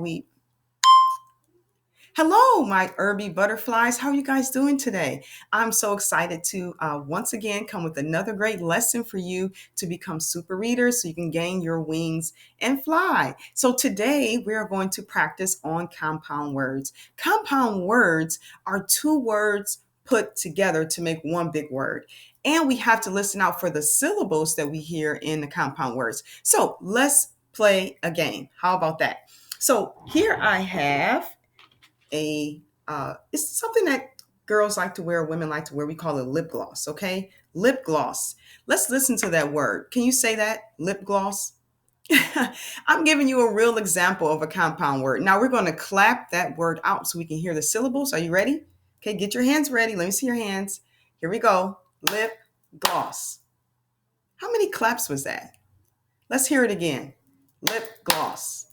we... Hello, my herby butterflies. How are you guys doing today? I'm so excited to once again come with another great lesson for you to become super readers so you can gain your wings and fly. So today we are going to practice on compound words. Compound words are two words put together to make one big word. And we have to listen out for the syllables that we hear in the compound words. So let's play a game. How about that? So here I have it's something that girls like to wear, women like to wear. We call it lip gloss. Okay, lip gloss. Let's listen to that word. Can you say that? Lip gloss. I'm giving you a real example of a compound word. Now we're going to clap that word out so we can hear the syllables. Are you ready? Okay, get your hands ready. Let me see your hands. Here we go. Lip gloss. How many claps was that? Let's hear it again. Lip gloss.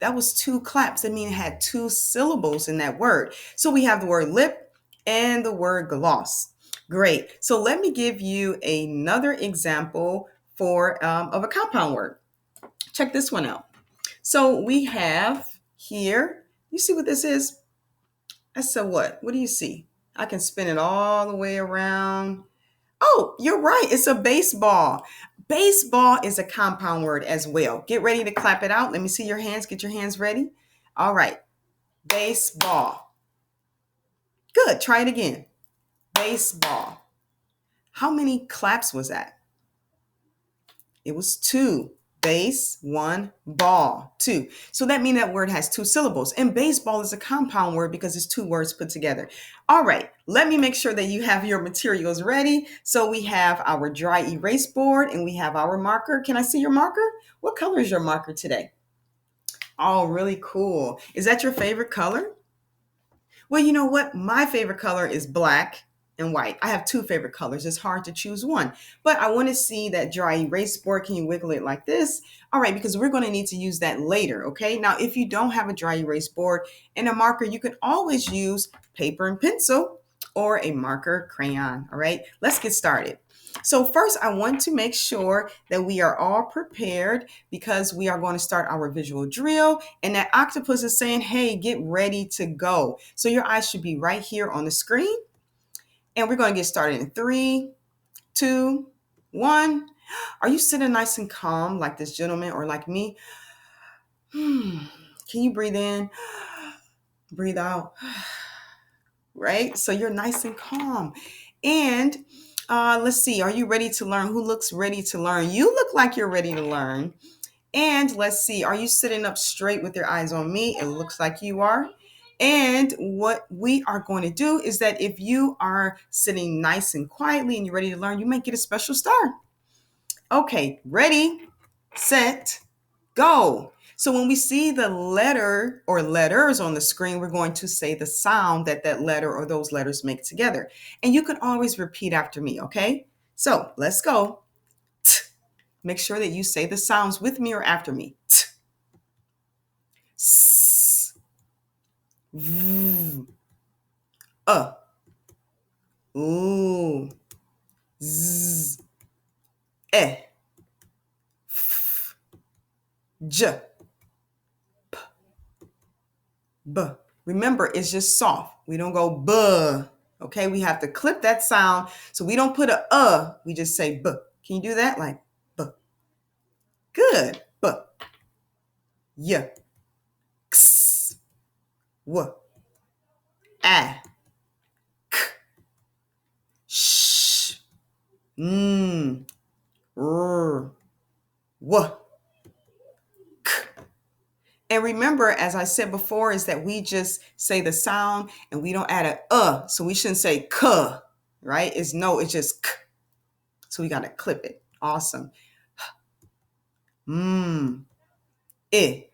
That was two claps. That means it had two syllables in that word. So we have the word lip and the word gloss. Great. So let me give you another example of a compound word. Check this one out. So we have here, you see what this is? That's a what? What do you see? I can spin it all the way around. Oh, you're right. It's a baseball. Baseball is a compound word as well. Get ready to clap it out. Let me see your hands. Get your hands ready. All right. Baseball. Good. Try it again. Baseball. How many claps was that? It was two. Base, one, ball, two. So that means that word has two syllables. And baseball is a compound word because it's two words put together. All right, let me make sure that you have your materials ready. So we have our dry erase board and we have our marker. Can I see your marker? What color is your marker today? Oh, really cool. Is that your favorite color? Well, you know what? My favorite color is black and white. I have two favorite colors. It's hard to choose one, but I want to see that dry erase board. Can you wiggle it like this? All right, because we're going to need to use that later, okay? Now, if you don't have a dry erase board and a marker, you can always use paper and pencil or a marker crayon, all right? Let's get started. So first, I want to make sure that we are all prepared because we are going to start our visual drill. And that octopus is saying, hey, get ready to go. So your eyes should be right here on the screen. And we're going to get started in 3, 2, 1. Are you sitting nice and calm like this gentleman or like me? Can you breathe in? Breathe out. Right? So you're nice and calm. And let's see. Are you ready to learn? Who looks ready to learn? You look like you're ready to learn. And let's see. Are you sitting up straight with your eyes on me? It looks like you are. And what we are going to do is that if you are sitting nice and quietly and you're ready to learn, you might get a special star. Okay, ready, set, go. So when we see the letter or letters on the screen, we're going to say the sound that that letter or those letters make together. And you can always repeat after me, okay? So let's go. T. Make sure that you say the sounds with me or after me. T. S. V. Ooh. Z. E. F. J. P. B. Remember, it's just soft. We don't go buh. Okay, we have to clip that sound. So we don't put a, we just say b. Can you do that? Like b. Good. B. Y. X. W. A. K. Sh. N. R. W. K. And remember, as I said before, is that we just say the sound and we don't add a. So we shouldn't say k, right? It's just k. So we got to clip it. Awesome. I.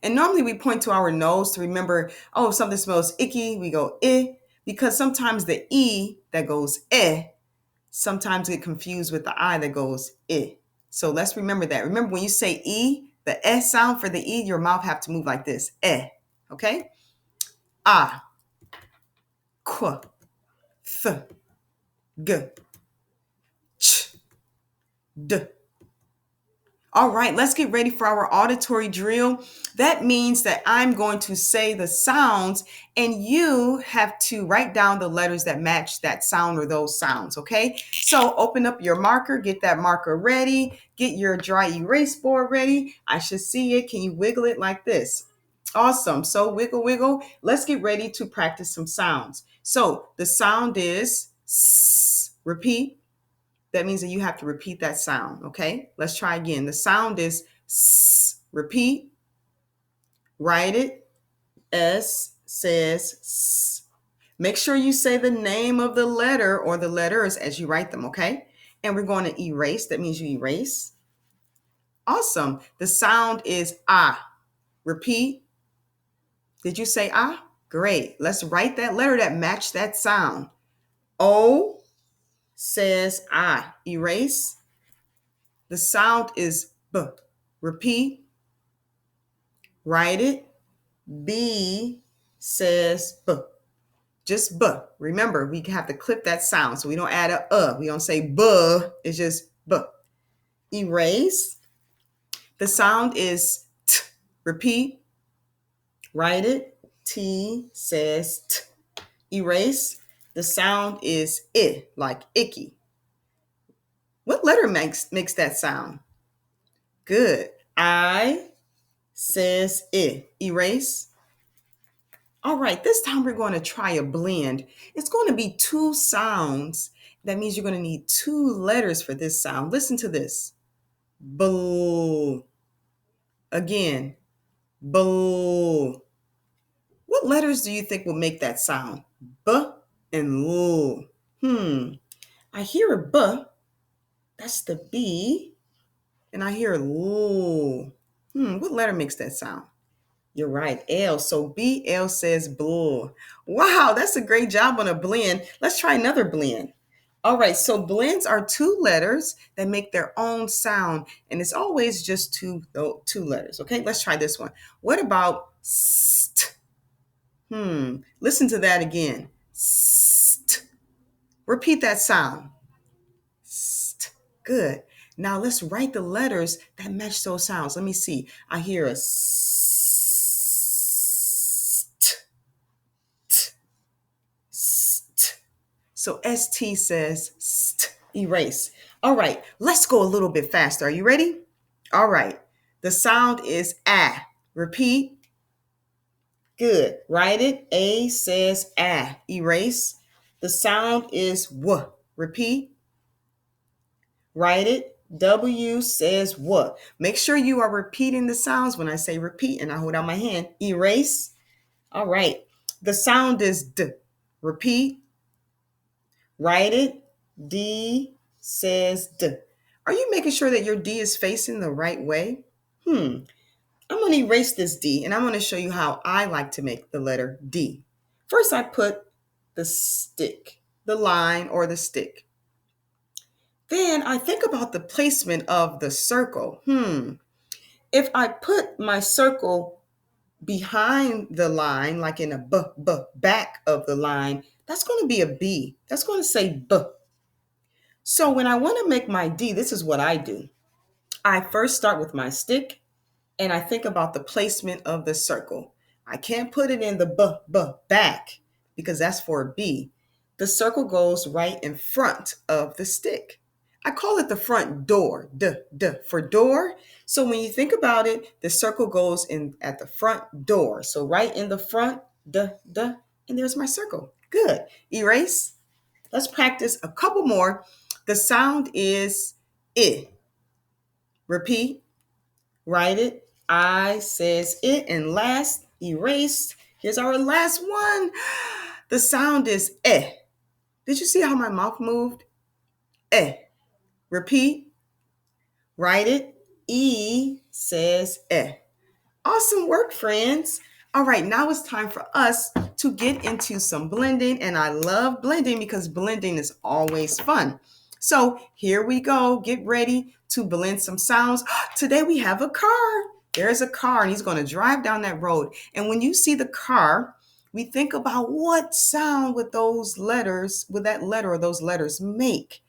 And normally we point to our nose to remember, oh, if something smells icky, we go I, because sometimes the E that goes sometimes get confused with the I that goes I. So let's remember that. Remember when you say E, the S sound for the E, your mouth have to move like this. Okay? A, Q, Th, G, Ch, D. All right, let's get ready for our auditory drill. That means that I'm going to say the sounds and you have to write down the letters that match that sound or those sounds, okay? So open up your marker, get that marker ready, get your dry erase board ready. I should see it. Can you wiggle it like this? Awesome. So wiggle, wiggle. Let's get ready to practice some sounds. So the sound is S. Repeat. That means that you have to repeat that sound, okay? Let's try again. The sound is S. Repeat. Write it. S says S. Make sure you say the name of the letter or the letters as you write them, okay? And we're going to erase. That means you erase. Awesome. The sound is Ah. Repeat. Did you say Ah? Great. Let's write that letter that matched that sound. O says I. Erase. The sound is B. Repeat. Write it. B says B. Just B. Remember, we have to clip that sound. So we don't add a. We don't say B. It's just B. Erase. The sound is T. Repeat. Write it. T says T. Erase. The sound is I, like icky. What letter makes that sound? Good. I says I. Erase. All right, this time we're going to try a blend. It's going to be two sounds. That means you're going to need two letters for this sound. Listen to this. Bull. Again. Bull. What letters do you think will make that sound? B and L. I hear a B. That's the B. And I hear L. What letter makes that sound? You're right, L. So BL says bull. Wow, that's a great job on a blend. Let's try another blend. All right, so blends are two letters that make their own sound, and it's always just two letters. Okay, let's try this one. What about st? Listen to that again. St. Repeat that sound. St. Good. Now let's write the letters that match those sounds. Let me see. I hear a st. T. St. So ST says st. Erase. All right, let's go a little bit faster. Are you ready? All right. The sound is ah. Repeat. Good. Write it. A says ah. Erase. The sound is w. Repeat. Write it. W says what. Make sure you are repeating the sounds when I say repeat and I hold out my hand. Erase. All right. The sound is D. Repeat. Write it. D says D. Are you making sure that your D is facing the right way? I'm going to erase this D and I'm going to show you how I like to make the letter D. First, I put the stick, the line or the stick. Then I think about the placement of the circle. If I put my circle behind the line, like in a back of the line, that's going to be a B. That's going to say B. So when I want to make my D, this is what I do. I first start with my stick and I think about the placement of the circle. I can't put it in the back because that's for a B. The circle goes right in front of the stick. I call it the front door, for door. So when you think about it, the circle goes in at the front door. So right in the front, and there's my circle. Good. Erase. Let's practice a couple more. The sound is I. Repeat. Write it. I says it. And last, erase. Here's our last one. The sound is eh. Did you see how my mouth moved? Eh. Repeat. Write it. E says eh. Awesome work, friends. All right, now it's time for us to get into some blending. And I love blending because blending is always fun. So here we go. Get ready to blend some sounds. Today we have a car. There's a car and he's going to drive down that road. And when you see the car, we think about what sound would those letters, would that letter or those letters make?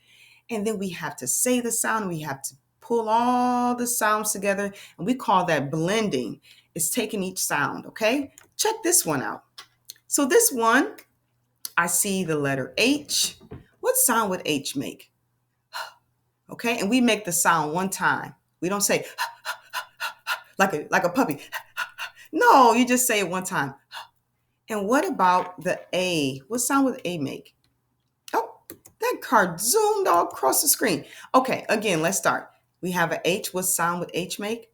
And then we have to say the sound. We have to pull all the sounds together, and we call that blending. It's taking each sound, okay? Check this one out. So this one, I see the letter H. What sound would H make? Okay, and we make the sound one time. We don't say like a puppy. No, you just say it one time. And what about the A? What sound would A make? Oh, that card zoomed all across the screen. Okay, again, let's start. We have an H. What sound would H make?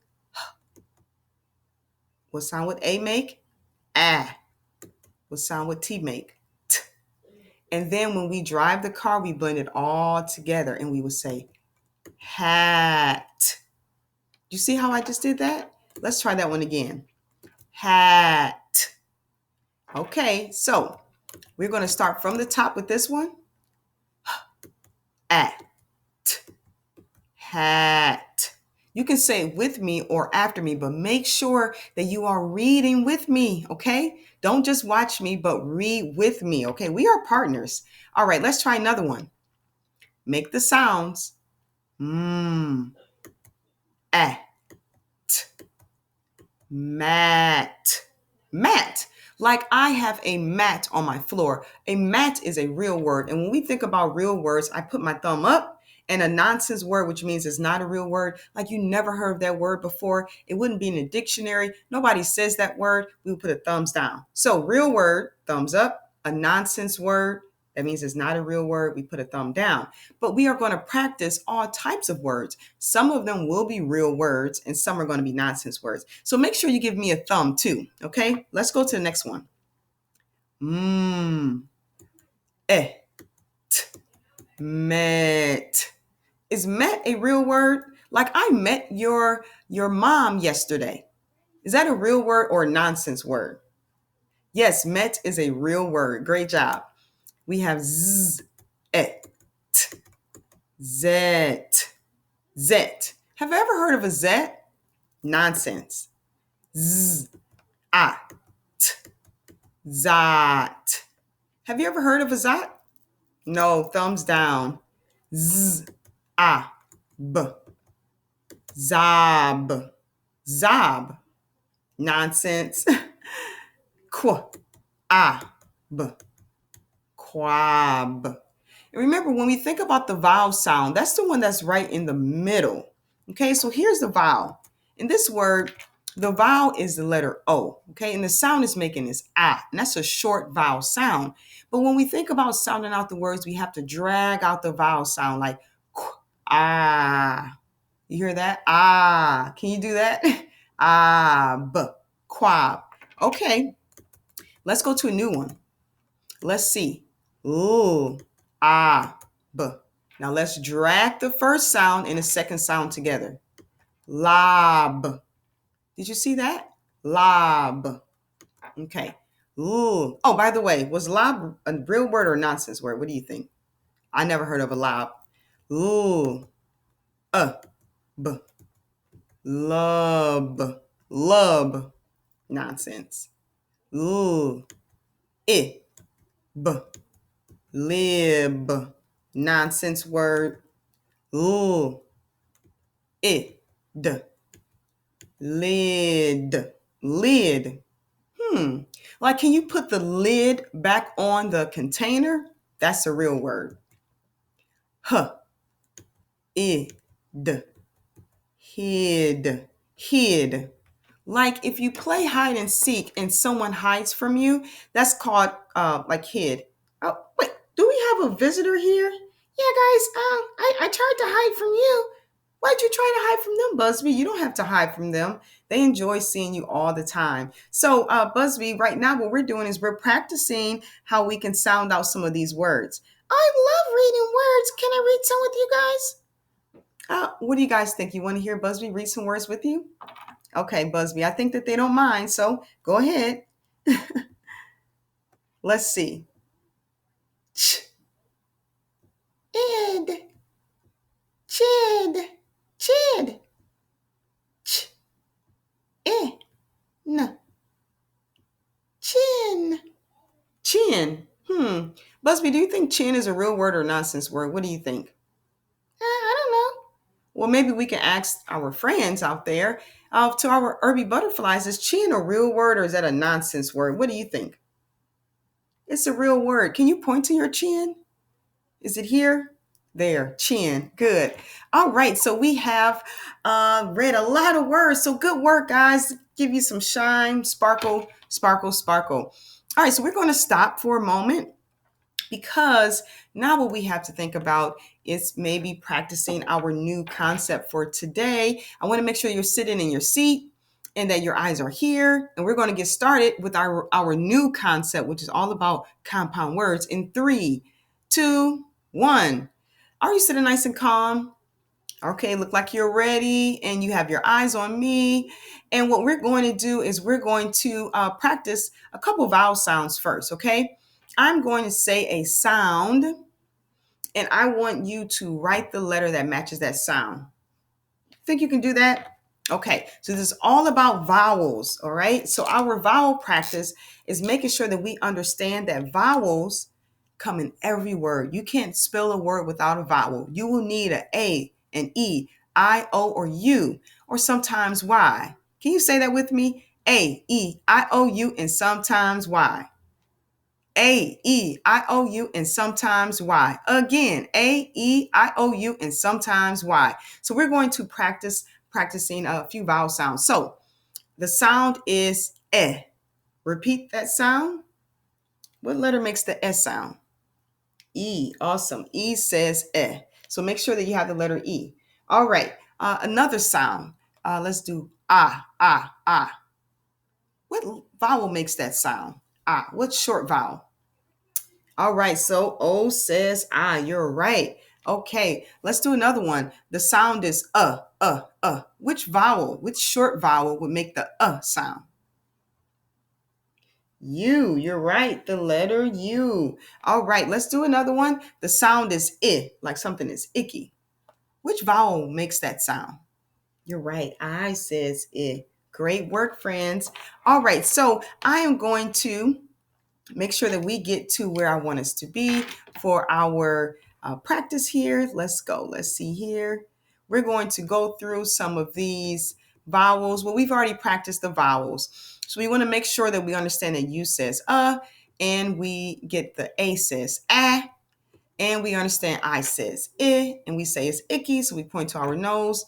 What sound would A make? Ah. What sound would T make? T. And then when we drive the car, we blend it all together and we would say hat. You see how I just did that? Let's try that one again. Hat. Okay, so we're going to start from the top with this one. At. Hat. You can say it with me or after me, but make sure that you are reading with me, okay? Don't just watch me, but read with me, okay? We are partners. All right, let's try another one. Make the sounds. At. Mat. Mat. Like I have a mat on my floor. A mat is a real word. And when we think about real words, I put my thumb up. And a nonsense word, which means it's not a real word, like you never heard of that word before. It wouldn't be in a dictionary. Nobody says that word. We would put a thumbs down. So real word, thumbs up. A nonsense word, that means it's not a real word. We put a thumb down. But we are going to practice all types of words. Some of them will be real words and some are going to be nonsense words. So make sure you give me a thumb too. Okay, let's go to the next one. Eh. Met. Is met a real word? Like I met your mom yesterday. Is that a real word or a nonsense word? Yes, met is a real word. Great job. We have z, et, zet, zet. Have you ever heard of a zet? Nonsense. Z, a, t, zot. Have you ever heard of a zot? No, thumbs down. Z, a, b. Zob. Zob. Nonsense. Qu. A. B. Quab. And remember, when we think about the vowel sound, that's the one that's right in the middle. Okay, so here's the vowel. In this word, the vowel is the letter O. Okay, and the sound is making is ah, and that's a short vowel sound. But when we think about sounding out the words, we have to drag out the vowel sound like ah. You hear that? Ah. Can you do that? Ah, b, quab. Okay, let's go to a new one. Let's see. Ooh, ah, b. Now let's drag the first sound and the second sound together. Lob. Did you see that? Lob. Okay. Ooh. Oh, by the way, was lob a real word or a nonsense word? What do you think? I never heard of a lob. Ooh. B. Lub. Lub. Nonsense. Ooh. I. B. Lib. Nonsense word. Ooh. I. D. Lid. Lid. Like, can you put the lid back on the container? That's a real word. Huh. Id. Hid. Hid. Like if you play hide and seek and someone hides from you, that's called like hid. Oh, wait, do we have a visitor here? Yeah, guys, I tried to hide from you. Why'd you try to hide from them, Busby? You don't have to hide from them. They enjoy seeing you all the time. So, Busby, right now what we're doing is we're practicing how we can sound out some of these words. I love reading words. Can I read some with you guys? What do you guys think? You want to hear Busby read some words with you? Okay, Busby, I think that they don't mind, so go ahead. Let's see. Ch. Id. Chid. Chid. Ch. Eh. N. Chin. Chin. Busby, do you think chin is a real word or nonsense word? What do you think? I don't know. Well, maybe we can ask our friends out there, to our Irby butterflies, is chin a real word or is that a nonsense word? What do you think? It's a real word. Can you point to your chin? Is it here? There, chin. Good. All right. So we have read a lot of words. So good work, guys. Give you some shine, sparkle, sparkle, sparkle. All right. So we're going to stop for a moment because now what we have to think about is maybe practicing our new concept for today. I want to make sure you're sitting in your seat and that your eyes are here. And we're going to get started with our new concept, which is all about compound words in 3, 2, 1. Are you sitting nice and calm? Okay, look like you're ready and you have your eyes on me. And what we're going to do is we're going to practice a couple vowel sounds first, okay? I'm going to say a sound and I want you to write the letter that matches that sound. Think you can do that? Okay, so this is all about vowels, all right? So our vowel practice is making sure that we understand that vowels come in every word. You can't spell a word without a vowel. You will need an A, an E, I, O, or U, or sometimes Y. Can you say that with me? A, E, I, O, U, and sometimes Y. A, E, I, O, U, and sometimes Y. Again, A, E, I, O, U, and sometimes Y. So we're going to practicing a few vowel sounds. So the sound is eh. Repeat that sound. What letter makes the S sound? E. Awesome. E says eh. So make sure that you have the letter E. All right. Another sound. Let's do ah, ah, ah. What vowel makes that sound? Ah. What short vowel? All right. So O says ah. You're right. Okay. Let's do another one. The sound is Which vowel, which short vowel would make the sound? U. You're right. The letter U. All right. Let's do another one. The sound is I, like something is icky. Which vowel makes that sound? You're right. I says I. Great work, friends. All right. So I am going to make sure that we get to where I want us to be for our practice here. Let's go. Let's see here. We're going to go through some of these vowels. Well, we've already practiced the vowels. So we want to make sure that we understand that U says and we get the A says ah, and we understand I says I, and we say it's icky. So we point to our nose.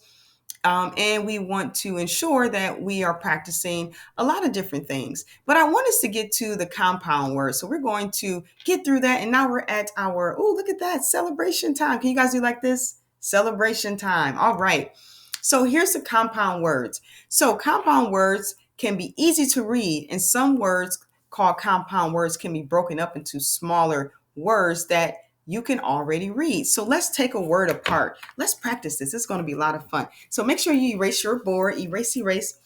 And we want to ensure that we are practicing a lot of different things. But I want us to get to the compound word. So we're going to get through that. And now we're at our, oh, look at that, celebration time. Can you guys do like this? Celebration time. All right. So here's the compound words. So compound words can be easy to read, and some words called compound words can be broken up into smaller words that you can already read. So let's take a word apart. Let's practice this. It's going to be a lot of fun. So make sure you erase your board, erase.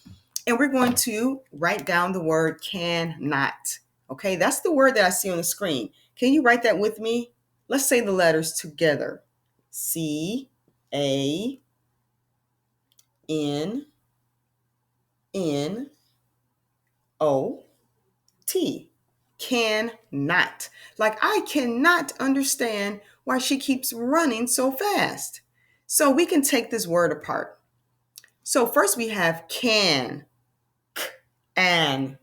And we're going to write down the word cannot. Okay, that's the word that I see on the screen. Can you write that with me? Let's say the letters together. C, A, N, N, O, T. Cannot. Like I cannot understand why she keeps running so fast. So we can take this word apart. So first we have can, k, an,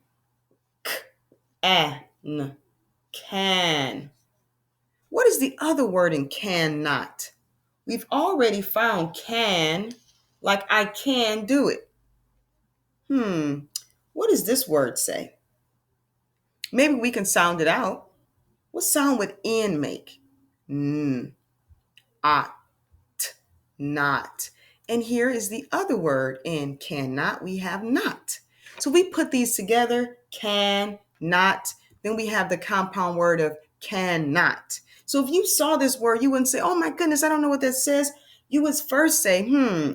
k, an, can. What is the other word in cannot? We've already found can, like I can do it. What does this word say? Maybe we can sound it out. What sound would N make? Ought, not. And here is the other word in cannot. We have not. So we put these together, can, not. Then we have the compound word of cannot. So if you saw this word, you wouldn't say, oh my goodness, I don't know what that says. You would first say,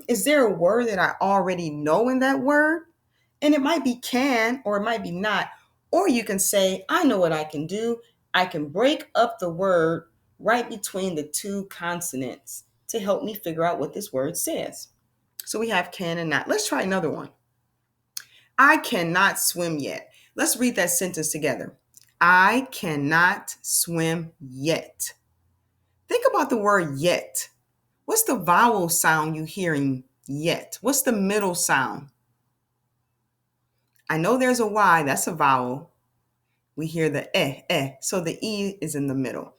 is there a word that I already know in that word? And it might be can or it might be not. Or you can say, I know what I can do. I can break up the word right between the two consonants to help me figure out what this word says. So we have can and not. Let's try another one. I cannot swim yet. Let's read that sentence together. I cannot swim yet. Think about the word yet. What's the vowel sound you hearing yet? What's the middle sound? I know there's a Y, that's a vowel. We hear the eh. So the E is in the middle.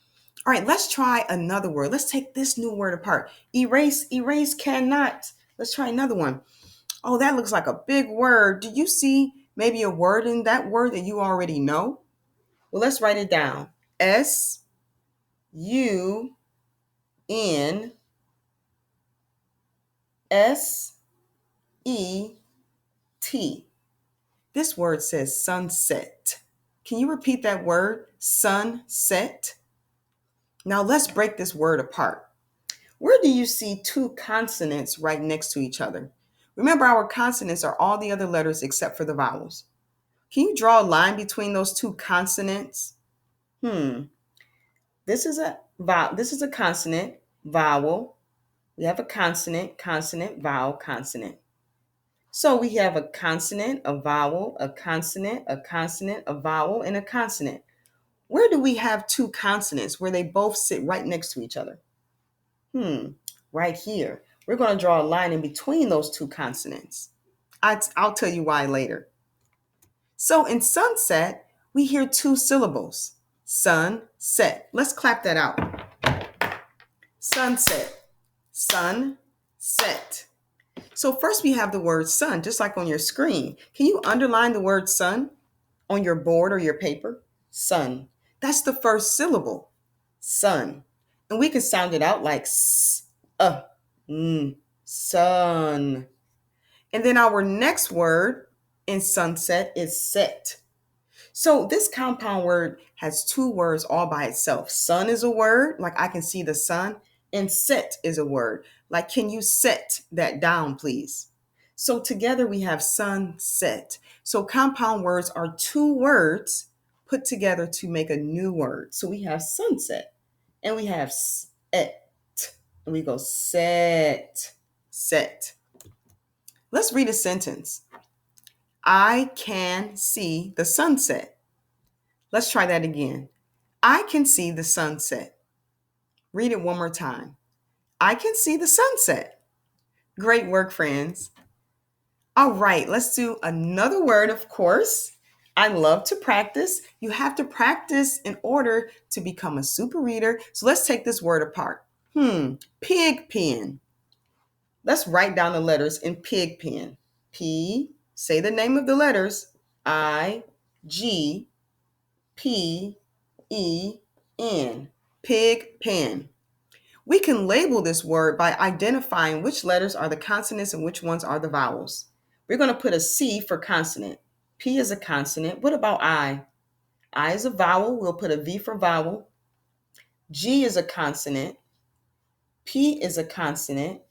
All right, let's try another word. Let's take this new word apart. Erase cannot. Let's try another one. Oh, that looks like a big word. Do you see maybe a word in that word that you already know? Well, let's write it down. SUNSET. This word says sunset. Can you repeat that word? Sunset. Now let's break this word apart. Where do you see two consonants right next to each other? Remember, our consonants are all the other letters except for the vowels. Can you draw a line between those two consonants? This is a consonant, vowel. We have a consonant, vowel, consonant. So we have a consonant, a vowel, a consonant, a vowel, and a consonant. Where do we have two consonants where they both sit right next to each other? Right here. We're going to draw a line in between those two consonants. I'll tell you why later. So in sunset, we hear two syllables. Sunset. Let's clap that out. Sunset. Sunset. So first we have the word sun, just like on your screen. Can you underline the word sun on your board or your paper? Sun. That's the first syllable. Sun. And we can sound it out like sun. And then our next word in sunset is set. So this compound word has two words all by itself. Sun is a word, like I can see the sun, and set is a word, like can you set that down, please? So together we have sunset. So compound words are two words put together to make a new word. So we have sunset and we have set, and we go set. Let's read a sentence. I can see the sunset. Let's try that again. I can see the sunset. Read it one more time. I can see the sunset. Great work, friends. All right, let's do another word, of course. I love to practice. You have to practice in order to become a super reader. So let's take this word apart. Pig pen. Let's write down the letters in pig pen. P, say the name of the letters. I, G, P, E, N. Pig pen. We can label this word by identifying which letters are the consonants and which ones are the vowels. We're going to put a C for consonant. P is a consonant. What about I? I is a vowel. We'll put a V for vowel. G is a consonant. P is a consonant.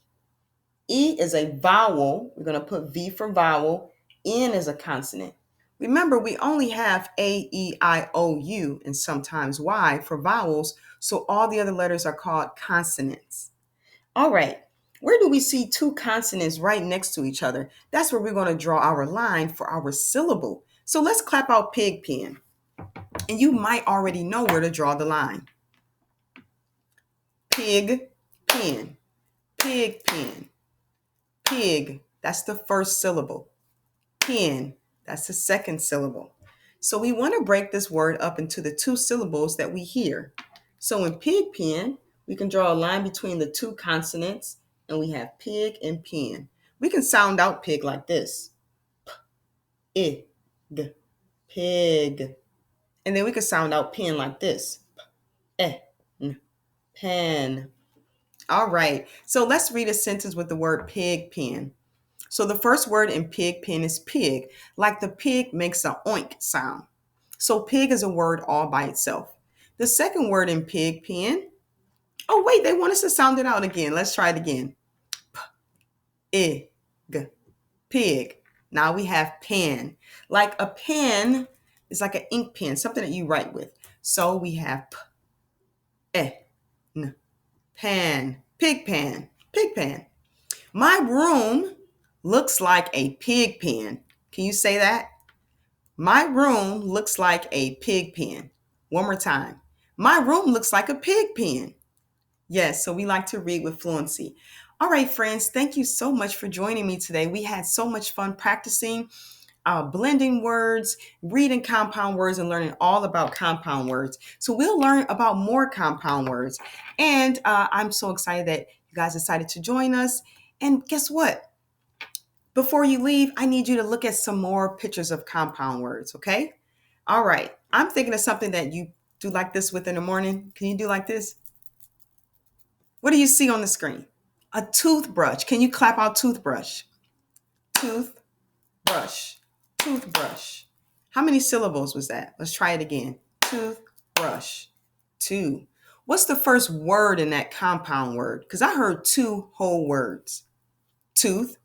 E is a vowel. We're going to put V for vowel. N is a consonant. Remember, we only have A, E, I, O, U, and sometimes Y for vowels, so all the other letters are called consonants. All right, where do we see two consonants right next to each other? That's where we're going to draw our line for our syllable. So let's clap out pig pen. And you might already know where to draw the line. Pig pen, pig pen. Pig, that's the first syllable. Pen, that's the second syllable. So we want to break this word up into the two syllables that we hear. So in pig pen, we can draw a line between the two consonants, and we have pig and pen. We can sound out pig like this. P, I, G, pig. And then we can sound out pen like this. P, E, N, pen. All right, so let's read a sentence with the word pig pen. So the first word in pig pen is pig, like the pig makes an oink sound. So pig is a word all by itself. The second word in pig pen, oh wait, they want us to sound it out again. Let's try it again. P, I, G, pig. Now we have pen. Like a pen is like an ink pen, something that you write with. So we have P, E, N, pan, pig pan, pig pan. My room looks like a pig pen. Can you say that? My room looks like a pig pen. One more time. My room looks like a pig pen. Yes, so we like to read with fluency. All right, friends, thank you so much for joining me today. We had so much fun practicing blending words, reading compound words, and learning all about compound words. So we'll learn about more compound words. And I'm so excited that you guys decided to join us. And guess what? Before you leave, I need you to look at some more pictures of compound words, okay? All right. I'm thinking of something that you do like this with in the morning. Can you do like this? What do you see on the screen? A toothbrush. Can you clap out toothbrush? Toothbrush. Toothbrush. How many syllables was that? Let's try it again. Toothbrush. Two. What's the first word in that compound word? Because I heard two whole words. Tooth,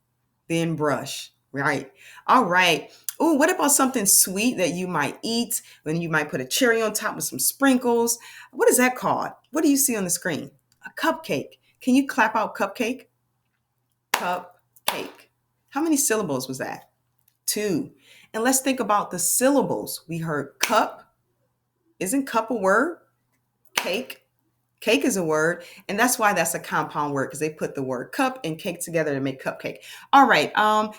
then brush. Right. All right. Oh, what about something sweet that you might eat? When you might put a cherry on top with some sprinkles. What is that called? What do you see on the screen? A cupcake. Can you clap out cupcake? Cupcake. How many syllables was that? Two. And let's think about the syllables. We heard cup. Isn't cup a word? Cake. Cake is a word. And that's why that's a compound word, because they put the word cup and cake together to make cupcake. All right.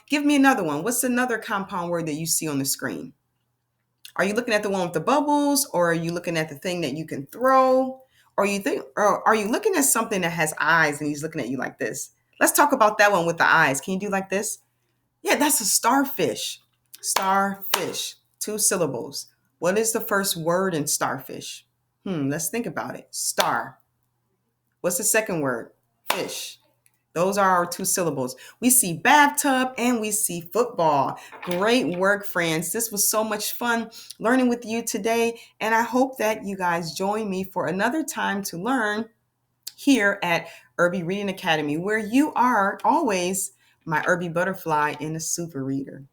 Give me another one. What's another compound word that you see on the screen? Are you looking at the one with the bubbles, or are you looking at the thing that you can throw? Or are you looking at something that has eyes and he's looking at you like this? Let's talk about that one with the eyes. Can you do like this? Yeah, that's a starfish. Starfish. Two syllables. What is the first word in starfish? Let's think about it. Star. What's the second word? Fish. Those are our two syllables. We see bathtub and we see football. Great work, friends. This was so much fun learning with you today. And I hope that you guys join me for another time to learn here at Irby Reading Academy, where you are always my Irby butterfly and a super reader.